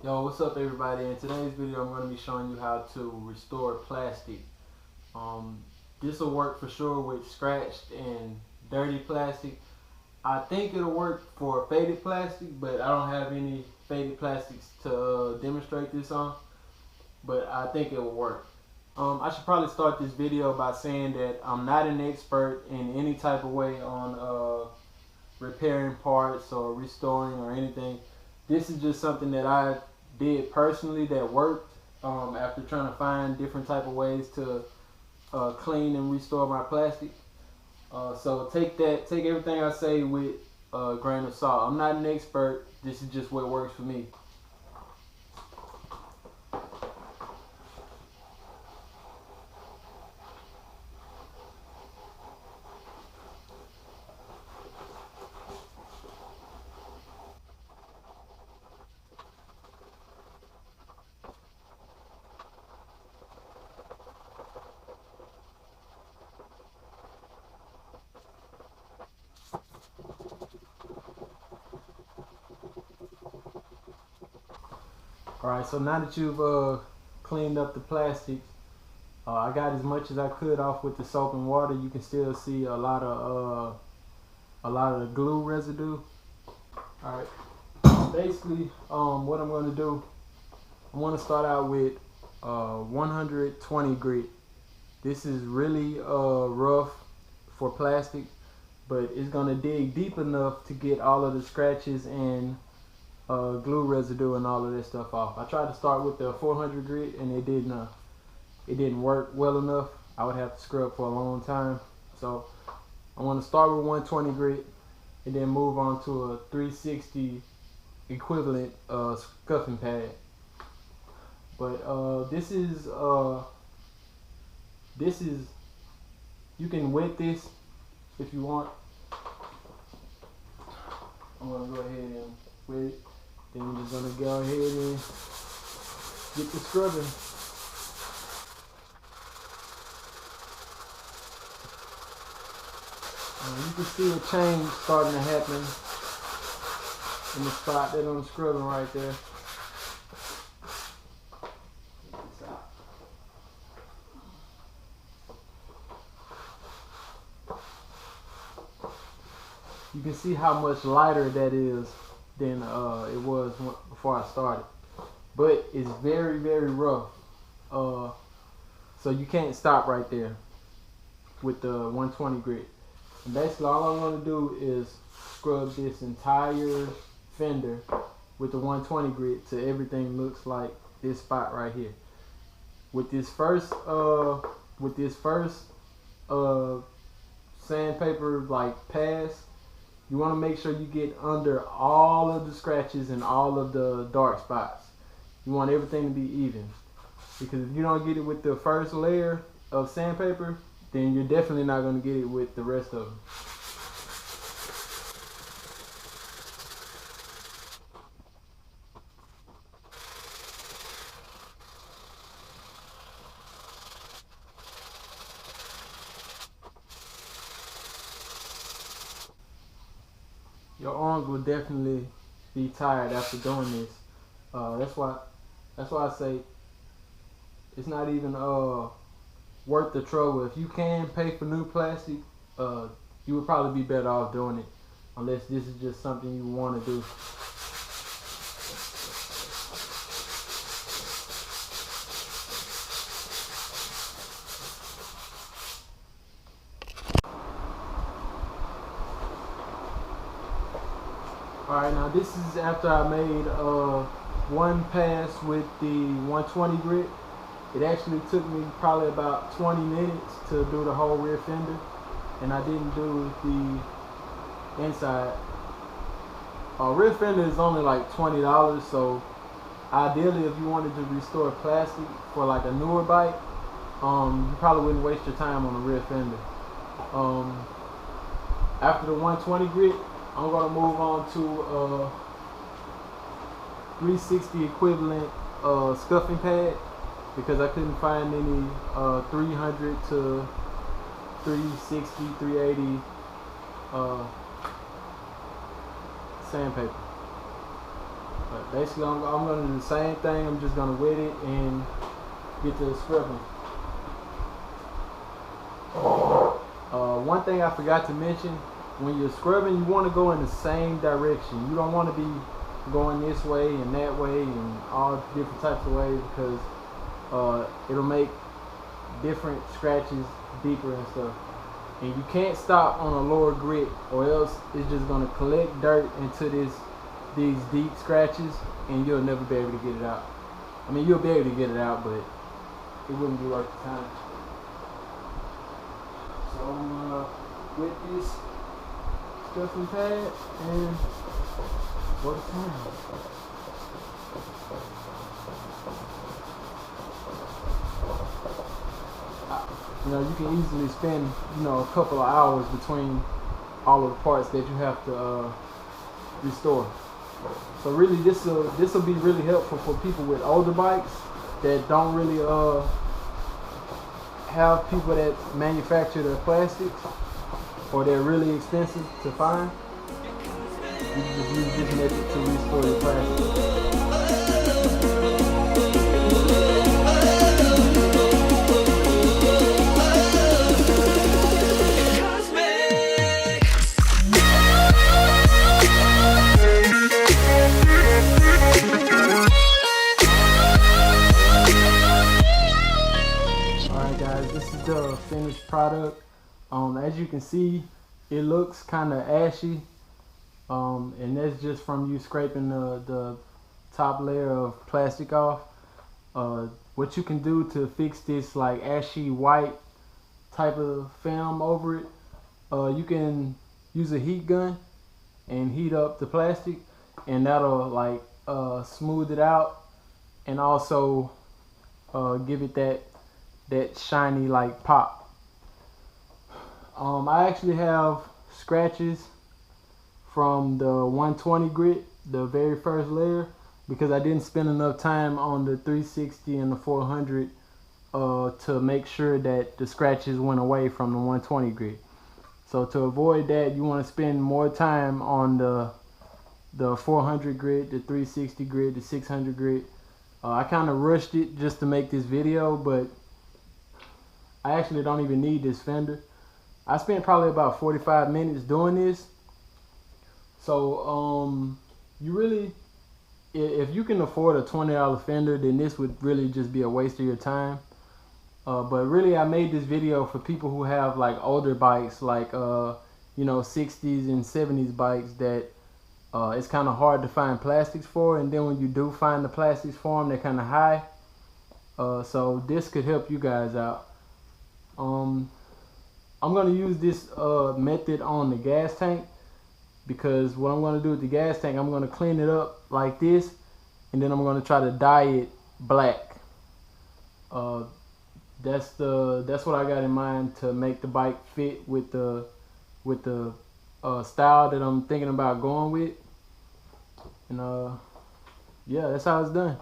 Yo, what's up everybody? In today's video I'm going to be showing you how to restore plastic. This will work for sure with scratched and dirty plastic. I think it'll work for faded plastic, but I don't have any faded plastics to demonstrate this on, but I think it will work. I should probably start this video by saying that I'm not an expert in any type of way on repairing parts or restoring or anything. This is just something that I did personally that worked after trying to find different type of ways to clean and restore my plastic. So take everything I say with a grain of salt. I'm not an expert. This is just what works for me. Alright, so now that you've cleaned up the plastics, I got as much as I could off with the soap and water. You can still see a lot of the glue residue. Alright, basically what I'm going to do, I'm going to start out with 120 grit. This is really rough for plastic, but it's going to dig deep enough to get all of the scratches and glue residue and all of this stuff off. I tried to start with the 400 grit and it didn't work well enough. I would have to scrub for a long time. So I want to start with 120 grit and then move on to a 360 equivalent scuffing pad. But this is you can wet this if you want. I'm gonna go ahead and wet it. Then we're just gonna go ahead and get the scrubbing. You can see a change starting to happen in the spot that I'm scrubbing right there. You can see how much lighter that is than it was before I started, but it's very, very rough. So you can't stop right there with the 120 grit. And basically all I'm going to do is scrub this entire fender with the 120 grit till everything looks like this spot right here. With this first sandpaper like pass, you want to make sure you get under all of the scratches and all of the dark spots. You want everything to be even, because if you don't get it with the first layer of sandpaper, then you're definitely not going to get it with the rest of them. Your arms will definitely be tired after doing this. That's why I say it's not even worth the trouble. If you can pay for new plastic, you would probably be better off doing it, unless this is just something you want to do. Alright, now this is after I made one pass with the 120 grit. It actually took me probably about 20 minutes to do the whole rear fender, and I didn't do the inside. Rear fender is only like $20, so ideally if you wanted to restore plastic for like a newer bike, you probably wouldn't waste your time on the rear fender. After the 120 grit, I'm going to move on to 360 equivalent scuffing pad, because I couldn't find any 300 to 360, 380 sandpaper. But basically, I'm gonna do the same thing. I'm just gonna wet it and get to the scrubbing. One thing I forgot to mention, when you're scrubbing, you want to go in the same direction. You don't want to be going this way and that way and all different types of ways, because it'll make different scratches deeper and stuff. And you can't stop on a lower grit, or else it's just going to collect dirt into these deep scratches, and you'll never be able to get it out. I mean, you'll be able to get it out, but it wouldn't be worth the time. So I'm gonna wet this scuffing pad and work it down. You know, you can easily spend, you know, a couple of hours between all of the parts that you have to restore. So really, this will be really helpful for people with older bikes that don't really have people that manufacture their plastics, or they're really expensive to find. You can just use this method to restore your plastic. The finished product. As you can see, it looks kind of ashy, and that's just from you scraping the top layer of plastic off. What you can do to fix this like ashy white type of film over it, you can use a heat gun and heat up the plastic, and that'll like smooth it out, and also give it that shiny like pop. I actually have scratches from the 120 grit, the very first layer, because I didn't spend enough time on the 360 and the 400 to make sure that the scratches went away from the 120 grit. So to avoid that, you want to spend more time on the 400 grit, the 360 grit, the 600 grit. I kind of rushed it just to make this video, but I actually don't even need this fender. I spent probably about 45 minutes doing this. So you really, if you can afford a $20 fender, then this would really just be a waste of your time. But really, I made this video for people who have like older bikes, like you know, 60s and 70s bikes that it's kind of hard to find plastics for, and then when you do find the plastics for them, they're kind of high. So this could help you guys out. I'm going to use this method on the gas tank, because what I'm going to do with the gas tank, I'm going to clean it up like this, and then I'm going to try to dye it black. That's what I got in mind to make the bike fit with the style that I'm thinking about going with. And yeah, that's how it's done.